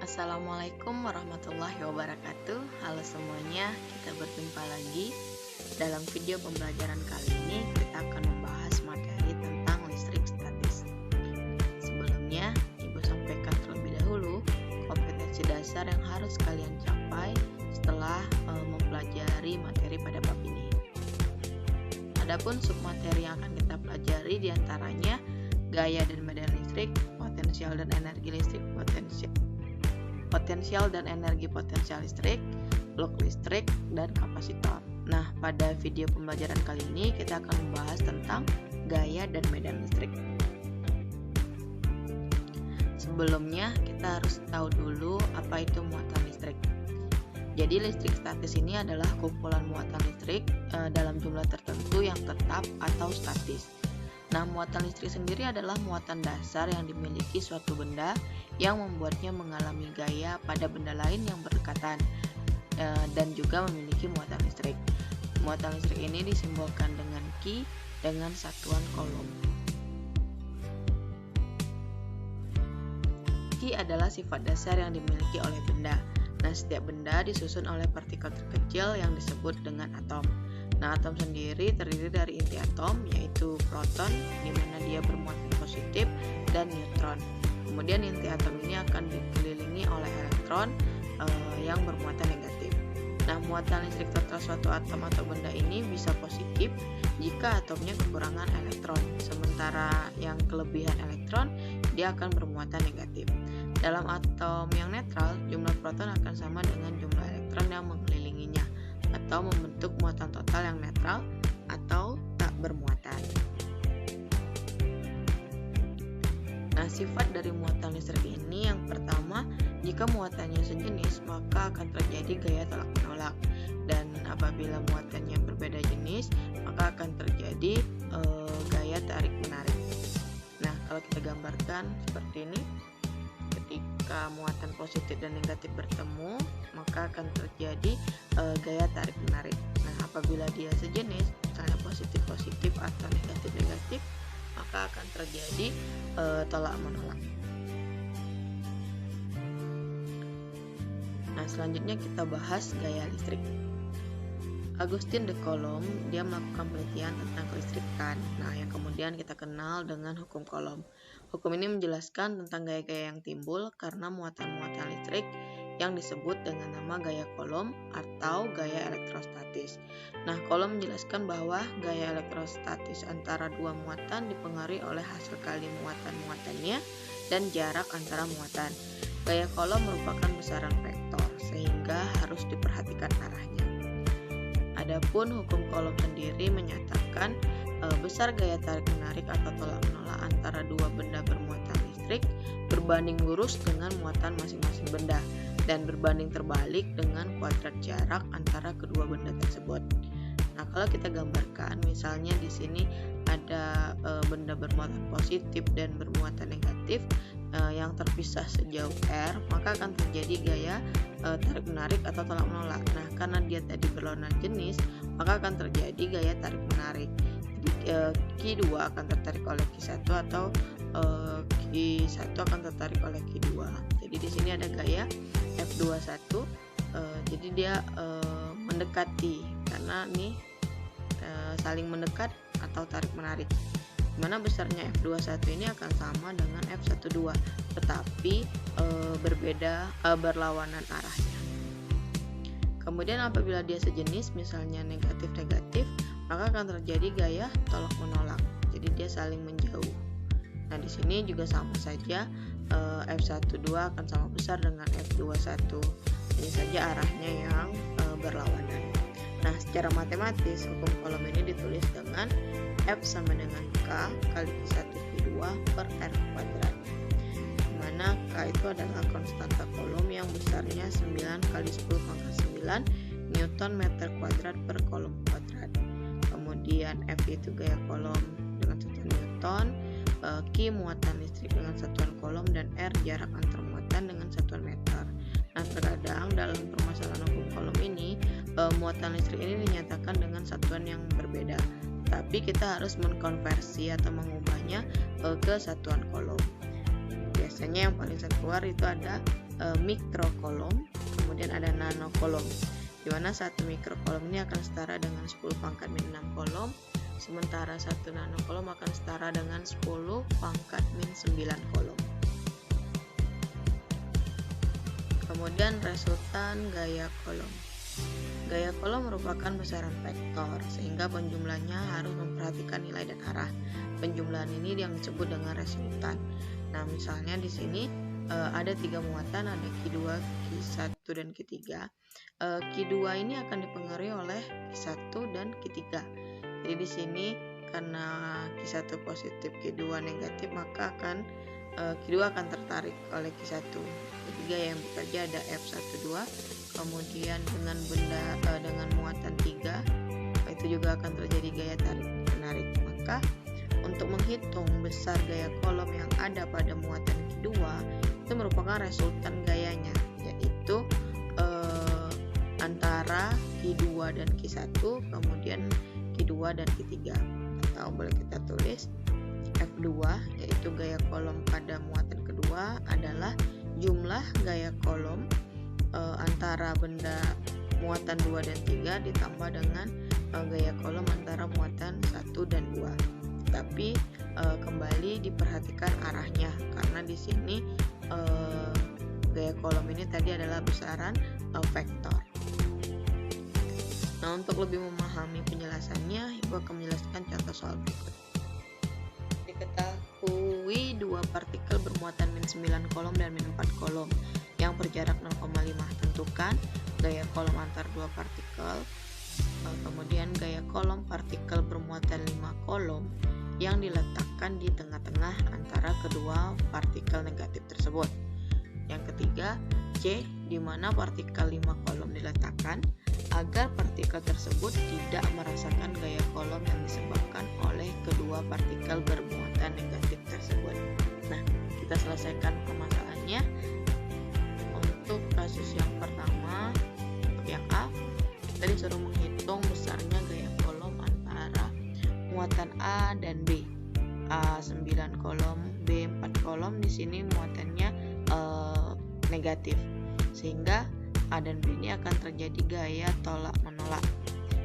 Assalamualaikum warahmatullahi wabarakatuh. Halo semuanya, kita berjumpa lagi. Dalam video pembelajaran kali ini kita akan membahas materi tentang listrik statis. Sebelumnya, Ibu sampaikan terlebih dahulu kompetensi dasar yang harus kalian capai setelah mempelajari materi pada bab ini. Adapun submateri yang akan kita pelajari diantaranya gaya dan medan listrik, potensial dan energi listrik, potensial dan energi potensial listrik, blok listrik, dan kapasitor. Nah, pada video pembelajaran kali ini kita akan membahas tentang gaya dan medan listrik. Sebelumnya, kita harus tahu dulu apa itu muatan listrik. Jadi, listrik statis ini adalah kumpulan muatan listrik dalam jumlah tertentu yang tetap atau statis. Nah, muatan listrik sendiri adalah muatan dasar yang dimiliki suatu benda yang membuatnya mengalami gaya pada benda lain yang berdekatan dan juga memiliki muatan listrik. Muatan listrik ini disimbolkan dengan Q dengan satuan coulomb. Q adalah sifat dasar yang dimiliki oleh benda. Nah, setiap benda disusun oleh partikel terkecil yang disebut dengan atom. Nah, atom sendiri terdiri dari inti atom, yaitu proton, di mana dia bermuatan positif, dan neutron. Kemudian inti atom ini akan dikelilingi oleh elektron yang bermuatan negatif. Nah, muatan listrik total suatu atom atau benda ini bisa positif jika atomnya kekurangan elektron, sementara yang kelebihan elektron dia akan bermuatan negatif. Dalam atom yang netral, jumlah proton akan sama dengan jumlah elektron yang mengelilinginya, atau membentuk muatan total yang netral atau tak bermuatan. Nah, sifat dari muatan listrik ini yang pertama, jika muatannya sejenis maka akan terjadi gaya tolak menolak, dan apabila muatannya berbeda jenis maka akan terjadi gaya tarik menarik. Nah, kalau kita gambarkan seperti ini, ketika muatan positif dan negatif bertemu maka akan terjadi gaya tarik menarik. Nah, apabila dia sejenis, misalnya positif-positif atau negatif-negatif, maka akan terjadi tolak menolak. Nah, selanjutnya kita bahas gaya listrik. Agustin de Coulomb dia melakukan penelitian tentang kelistrikan. Nah, yang kemudian kita kenal dengan hukum Coulomb. Hukum ini menjelaskan tentang gaya-gaya yang timbul karena muatan-muatan listrik yang disebut dengan nama gaya Coulomb atau gaya elektrostatis. Nah, Coulomb menjelaskan bahwa gaya elektrostatis antara dua muatan dipengaruhi oleh hasil kali muatan-muatannya dan jarak antara muatan. Gaya Coulomb merupakan besaran vektor, sehingga harus diperhatikan arahnya. Adapun hukum Coulomb sendiri menyatakan besar gaya tarik menarik atau tolak menolak antara dua benda bermuatan listrik berbanding lurus dengan muatan masing-masing benda dan berbanding terbalik dengan kuadrat jarak antara kedua benda tersebut. Nah, kalau kita gambarkan, misalnya di sini ada benda bermuatan positif dan bermuatan negatif yang terpisah sejauh r, maka akan terjadi gaya tarik menarik atau tolak menolak. Nah, karena dia tadi berlawanan jenis, maka akan terjadi gaya tarik menarik. Q2 akan tertarik oleh Q1 atau Q1 akan tertarik oleh Q2. Jadi di sini ada gaya F21. Jadi dia mendekati, karena ini saling mendekat atau tarik menarik. Dimana besarnya F21 ini akan sama dengan F12, tetapi berbeda berlawanan arahnya. Kemudian apabila dia sejenis, misalnya negatif-negatif, maka akan terjadi gaya tolak menolak. Jadi dia saling menjauh. Nah, di sini juga sama saja, F12 akan sama besar dengan F21. Ini saja arahnya yang berlawanan. Nah, secara matematis hukum Coulomb ini ditulis dengan F sama dengan K kali Q1 Q2 per R kuadrat, dimana K itu adalah konstanta Coulomb yang besarnya 9 kali 10 pangkat 9 Newton meter kuadrat per Coulomb kuadrat. Kemudian F itu gaya Coulomb dengan satuan Newton, Q muatan listrik dengan satuan Coulomb, dan R jarak antar muatan dengan satuan meter. Nah, terkadang dalam permasalahan hukum Coulomb ini muatan listrik ini dinyatakan dengan satuan yang berbeda, tapi kita harus mengkonversi atau mengubahnya ke satuan Coulomb. Biasanya yang paling sering keluar itu ada mikrokolom, kemudian ada nanokolom, di mana satu mikrokolom ini akan setara dengan 10 pangkat min 6 kolom, sementara satu nanokolom akan setara dengan 10 pangkat min 9 kolom. Kemudian resultan gaya kolom. Gaya kolom merupakan besaran vektor, sehingga penjumlahnya harus memperhatikan nilai dan arah. Penjumlahan ini yang disebut dengan resultan. Nah, misalnya di sini ada 3 muatan, ada Q2, Q1, dan Q3. Q2 ini akan dipengaruhi oleh Q1 dan Q3. Jadi di sini karena Q1 positif, Q2 negatif, maka Q2 akan tertarik oleh Q1. Ketiga yang bekerja ada F12, kemudian dengan dengan muatan 3, itu juga akan terjadi gaya tarik menarik. Maka untuk menghitung besar gaya kolom yang ada pada muatan Q2, itu merupakan resultan gayanya, yaitu antara Q2 dan Q1, kemudian Q2 dan Q3. Atau boleh kita tulis F2, yaitu gaya kolom pada muatan kedua adalah jumlah gaya kolom antara benda muatan 2 dan 3 ditambah dengan gaya kolom antara muatan 1 dan 2. Tapi kembali diperhatikan arahnya, karena di sini gaya kolom ini tadi adalah besaran vektor. Nah, untuk lebih memahami penjelasannya, Ibu akan menjelaskan contoh soal berikut. Diketahui dua partikel bermuatan min 9 kolom dan min 4 kolom yang berjarak 0,5. Tentukan gaya kolom antar dua partikel, kemudian gaya kolom partikel bermuatan 5 kolom yang diletakkan di tengah-tengah antara kedua partikel negatif tersebut. Yang ketiga, C, di mana partikel 5 kolom diletakkan agar partikel tersebut tidak merasakan gaya kolom yang disebabkan oleh kedua partikel bermuatan negatif tersebut. Nah, kita selesaikan permasalahannya. Untuk kasus yang pertama, untuk yang A, kita disuruh menghitung besarnya gaya kolom antara muatan A dan B. A 9 kolom, B 4 kolom, di sini muatannya negatif, sehingga A dan B ini akan terjadi gaya tolak menolak.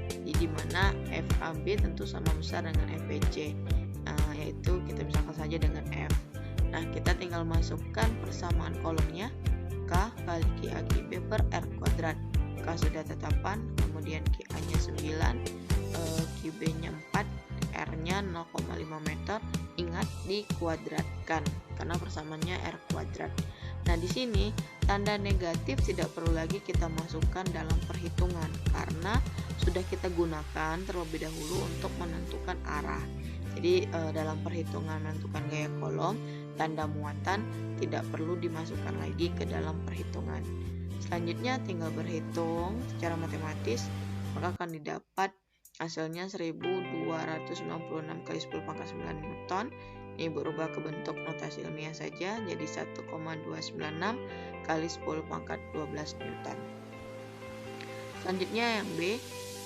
Jadi di mana FAB tentu sama besar dengan FBC, yaitu kita misalkan saja dengan F. Nah, kita tinggal masukkan persamaan kolomnya, K kali QA/QB per R kuadrat. K sudah tetapan, kemudian QA-nya 9, QB-nya 4, R-nya 0,5 meter. Ingat dikuadratkan karena persamaannya R kuadrat. Nah, di sini tanda negatif tidak perlu lagi kita masukkan dalam perhitungan karena sudah kita gunakan terlebih dahulu untuk menentukan arah. Jadi dalam perhitungan menentukan gaya kolom, tanda muatan tidak perlu dimasukkan lagi ke dalam perhitungan. Selanjutnya tinggal berhitung secara matematis, maka akan didapat hasilnya 1296 kali 10 pangkat 9 Newton. Ini berubah ke bentuk notasi ilmiah saja, jadi 1,296 kali 10 pangkat 12 Newton. Selanjutnya yang B,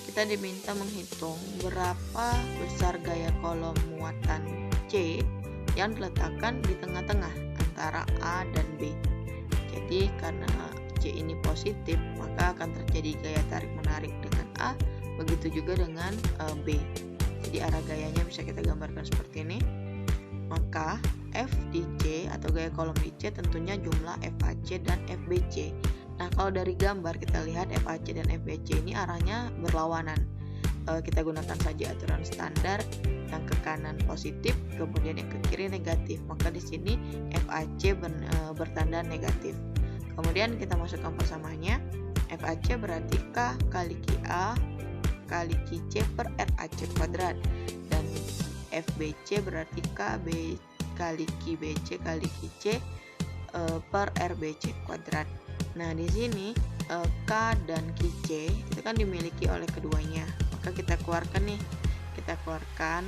kita diminta menghitung berapa besar gaya kolom muatan C yang diletakkan di tengah-tengah antara A dan B. Jadi karena C ini positif, maka akan terjadi gaya tarik menarik dengan A, begitu juga dengan B. Jadi arah gayanya bisa kita gambarkan seperti ini. Maka F di C atau gaya kolom di C tentunya jumlah FAC dan FBC. Nah, kalau dari gambar kita lihat FAC dan FBC ini arahnya berlawanan. Kita gunakan saja aturan standar, yang ke kanan positif, kemudian yang ke kiri negatif. Maka di sini FAC bertanda negatif. Kemudian kita masukkan persamaannya. FAC berarti K kali QA kali QC per RAC kuadrat, dan FBC berarti KB kali QBC kali QC per RBC kuadrat. Nah, di sini K dan QC itu kan dimiliki oleh keduanya, maka kita keluarkan nih. Kita keluarkan,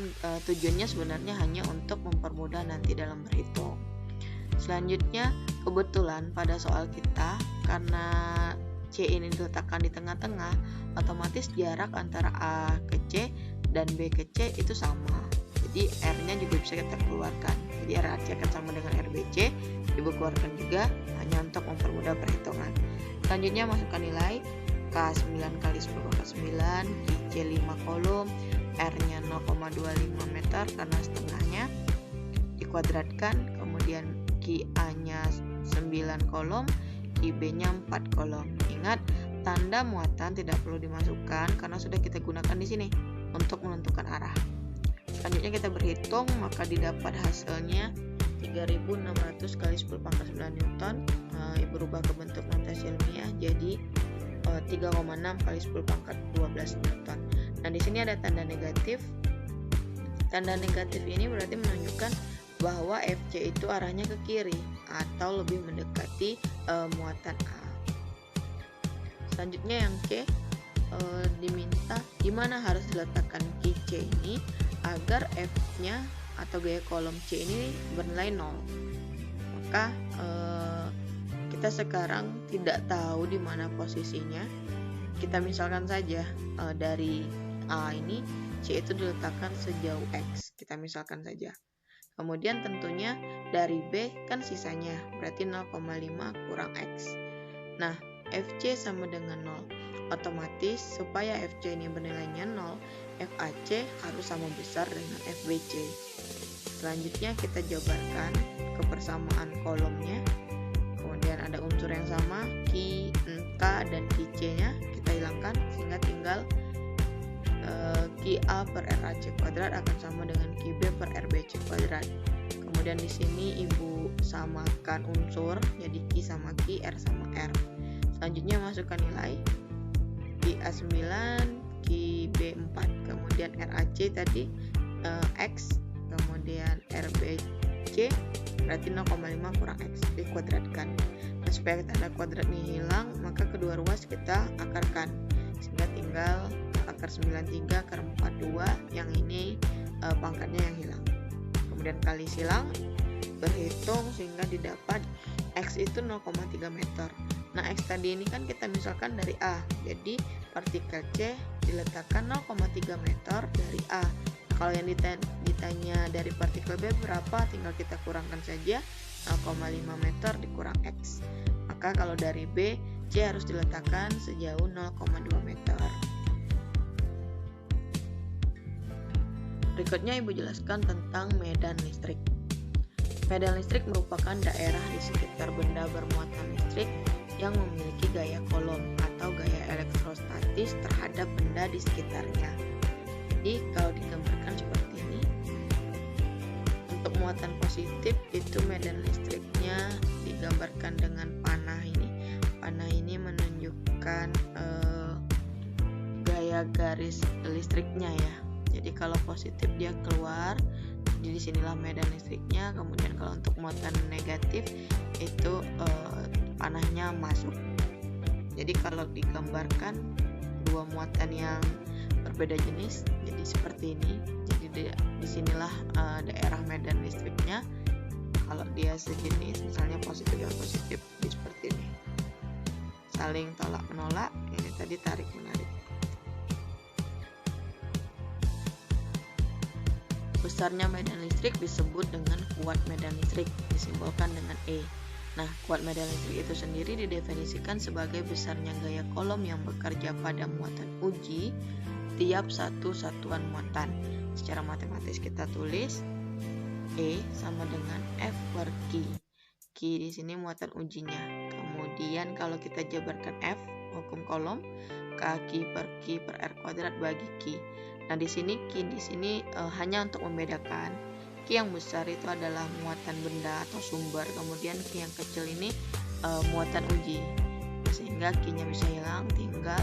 tujuannya sebenarnya hanya untuk mempermudah nanti dalam berhitung. Selanjutnya, kebetulan pada soal kita karena C ini diletakkan di tengah-tengah, otomatis jarak antara A ke C dan B ke C itu sama. Jadi Jadi R-nya juga bisa kita keluarkan. Jadi RAC akan sama dengan RBC, Ibu keluarkan juga hanya untuk mempermudah perhitungan. Selanjutnya masukkan nilai K 9 kali 10 pangkat 9, Q 5 kolom, R-nya 0,25 meter karena setengahnya, dikuadratkan, kemudian QA-nya 9 kolom, QB-nya 4 kolom. Ingat, tanda muatan tidak perlu dimasukkan karena sudah kita gunakan di sini untuk menentukan arah. Selanjutnya kita berhitung, maka didapat hasilnya 3600 kali 10 pangkat 9 Newton. Ibu rubah ke bentuk notasi ilmiah jadi 3,6 kali 10 pangkat 12 Newton. Nah, di sini ada tanda negatif. Tanda negatif ini berarti menunjukkan bahwa FC itu arahnya ke kiri atau lebih mendekati muatan A. Selanjutnya yang C, diminta gimana harus diletakkan Q C ini agar F-nya atau gaya kolom C ini bernilai 0. Maka kita sekarang tidak tahu di mana posisinya. Kita misalkan saja dari A ini C itu diletakkan sejauh X. Kita misalkan saja. Kemudian tentunya dari B kan sisanya, berarti 0,5 kurang X. Nah, FC sama dengan 0. Otomatis supaya FC ini bernilainya 0, FAC harus sama besar dengan FBC. Selanjutnya kita jabarkan kebersamaan kolomnya. Kemudian ada unsur yang sama, Q, K, dan QC-nya kita hilangkan sehingga tinggal QA per RAC kuadrat akan sama dengan QB per RBC kuadrat. Kemudian di sini Ibu samakan unsur, jadi Q sama Q, R sama R. Selanjutnya masukkan nilai QA 9, QB 4, kemudian RAC tadi X, kemudian RBC berarti 0,5 kurang X, dikuadratkan. Nah, supaya tanda kuadrat ini hilang, maka kedua ruas kita akarkan sehingga tinggal akar 93 akar 42, yang ini pangkatnya yang hilang. Kemudian kali silang, berhitung sehingga didapat X itu 0,3 meter. Nah, X tadi ini kan kita misalkan dari A, jadi partikel C diletakkan 0,3 meter dari A. Kalau yang ditanya dari partikel B berapa, tinggal kita kurangkan saja 0,5 meter dikurang X. Maka kalau dari B, C harus diletakkan sejauh 0,2 meter. Berikutnya Ibu jelaskan tentang medan listrik. Medan listrik merupakan daerah di sekitar benda bermuatan listrik yang memiliki gaya kolom atau gaya elektrostatis terhadap benda di sekitarnya. Jadi kalau digambarkan seperti ini, untuk muatan positif itu medan listriknya digambarkan dengan panah ini. Panah ini menunjukkan gaya garis listriknya ya. Jadi kalau positif dia keluar, jadi disinilah medan listriknya. Kemudian kalau untuk muatan negatif itu panahnya masuk. Jadi kalau digambarkan dua muatan yang berbeda jenis, jadi seperti ini. Jadi disinilah daerah medan listriknya. Kalau dia sejenis, misalnya positif dan positif, jadi seperti ini. Saling tolak menolak. Ini tadi tarik menarik. Besarnya medan listrik disebut dengan kuat medan listrik, disimbolkan dengan E. Nah, kuat medan listrik itu sendiri didefinisikan sebagai besarnya gaya kolom yang bekerja pada muatan uji tiap satu satuan muatan. Secara matematis kita tulis E sama dengan F per Q. Q di sini muatan ujinya. Kemudian kalau kita jabarkan F, hukum kolom, Q per R kuadrat bagi Q. Nah, di sini Q di sini hanya untuk membedakan. Q yang besar itu adalah muatan benda atau sumber, kemudian Q yang kecil ini muatan uji. Sehingga Q-nya bisa hilang, tinggal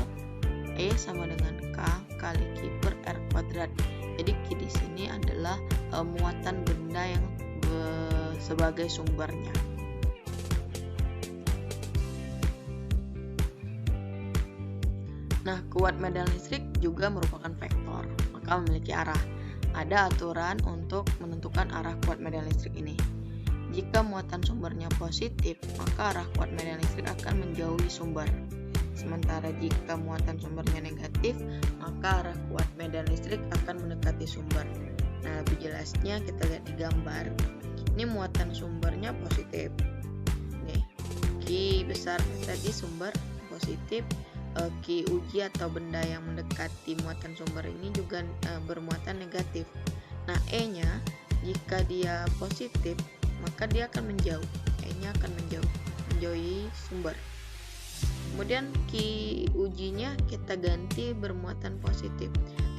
E sama dengan K kali Q per R kuadrat. Jadi Q di sini adalah muatan benda yang sebagai sumbernya. Nah, kuat medan listrik juga merupakan vektor, maka memiliki arah. Ada aturan untuk menentukan arah kuat medan listrik ini. Jika muatan sumbernya positif, maka arah kuat medan listrik akan menjauhi sumber. Sementara jika muatan sumbernya negatif, maka arah kuat medan listrik akan mendekati sumber. Nah, lebih jelas jelasnya kita lihat di gambar. Ini muatan sumbernya positif. Nih, Q besar tadi sumber positif, Q uji atau benda yang mendekati muatan sumber ini juga bermuatan negatif. Nah, E-nya jika dia positif maka dia akan menjauh. E-nya akan menjauhi sumber. Kemudian Q ujinya kita ganti bermuatan positif.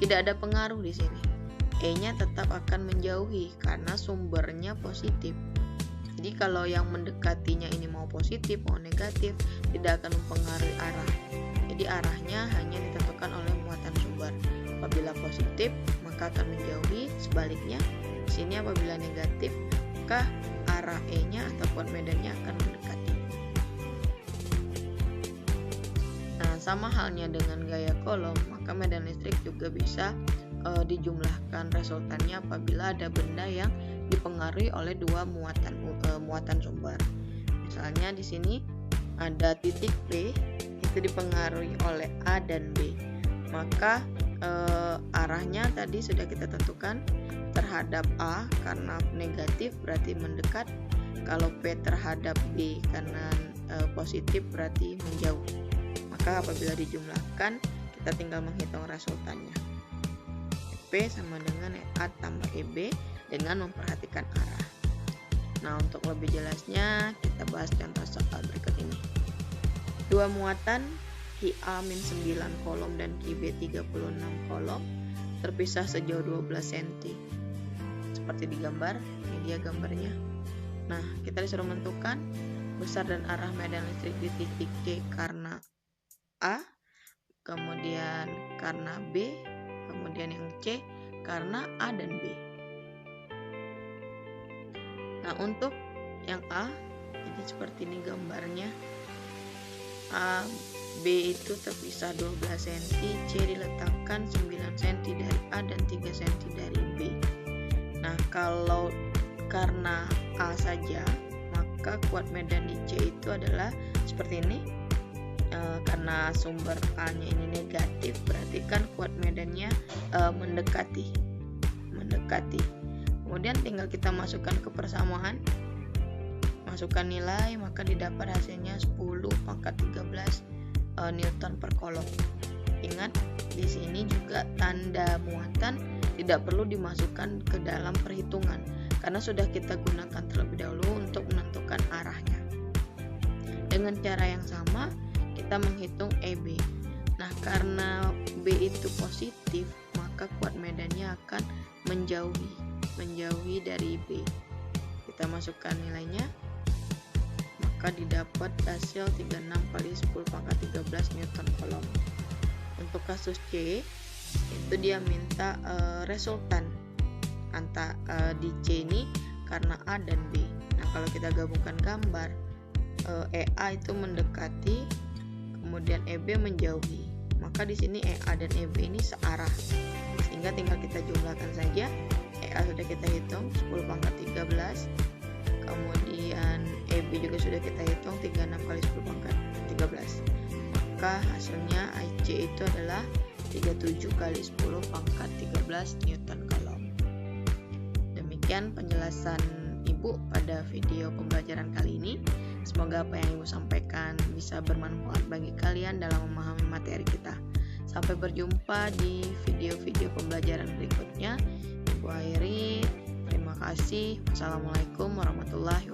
Tidak ada pengaruh di sini. E-nya tetap akan menjauhi karena sumbernya positif. Jadi kalau yang mendekatinya ini mau positif mau negatif tidak akan mempengaruhi arah. Jadi arahnya hanya ditentukan oleh muatan sumber. Apabila positif maka akan menjauhi, sebaliknya di sini apabila negatif maka arah E-nya ataupun medannya akan mendekati. Nah, sama halnya dengan gaya kolom, maka medan listrik juga bisa dijumlahkan resultannya apabila ada benda yang dipengaruhi oleh dua muatan sumber. Misalnya di sini ada titik P itu dipengaruhi oleh A dan B, maka arahnya tadi sudah kita tentukan terhadap A karena negatif berarti mendekat, kalau P terhadap B karena positif berarti menjauh. Maka apabila dijumlahkan kita tinggal menghitung resultannya. P sama dengan A tambah EB dengan memperhatikan arah. Nah, untuk lebih jelasnya kita bahas contoh soal berikut ini. Dua muatan QA-9 kolom dan QB 36 kolom terpisah sejauh 12 cm. Seperti di gambar, ini dia gambarnya. Nah, kita disuruh menentukan besar dan arah medan listrik di titik C karena A, kemudian karena B, kemudian yang C karena A dan B. Nah, untuk yang A, jadi seperti ini gambarnya. A, B itu terpisah 12 cm, C diletakkan 9 cm dari A dan 3 cm dari B. Nah, kalau karena A saja, maka kuat medan di C itu adalah seperti ini. Karena sumber A-nya ini negatif, berarti kan kuat medannya mendekati. Kemudian tinggal kita masukkan ke persamaan, masukkan nilai, maka didapat hasilnya 10 pangkat 13 Newton per kolom. Ingat, di sini juga tanda muatan tidak perlu dimasukkan ke dalam perhitungan karena sudah kita gunakan terlebih dahulu untuk menentukan arahnya. Dengan cara yang sama kita menghitung EB. Nah, karena B itu positif, maka kuat medannya akan menjauhi dari B. Kita masukkan nilainya, maka didapat hasil 36 kali 10 pangkat 13 Newton kolom. Untuk kasus C, itu dia minta resultan di C ini karena A dan B. Nah, kalau kita gabungkan gambar, EA itu mendekati, kemudian EB menjauhi. Maka di sini EA dan EB ini searah. Sehingga tinggal kita jumlahkan saja. EA sudah kita hitung 10 pangkat 13. Kemudian EB juga sudah kita hitung 36 kali 10 pangkat 13. Maka hasilnya IC itu adalah 37 kali 10 pangkat 13 Newton kolom. Demikian penjelasan Ibu pada video pembelajaran kali ini. Semoga apa yang Ibu sampaikan bisa bermanfaat bagi kalian dalam memahami materi kita. Sampai berjumpa di video-video pembelajaran berikutnya. Ibu akhiri, terima kasih. Wassalamualaikum warahmatullahi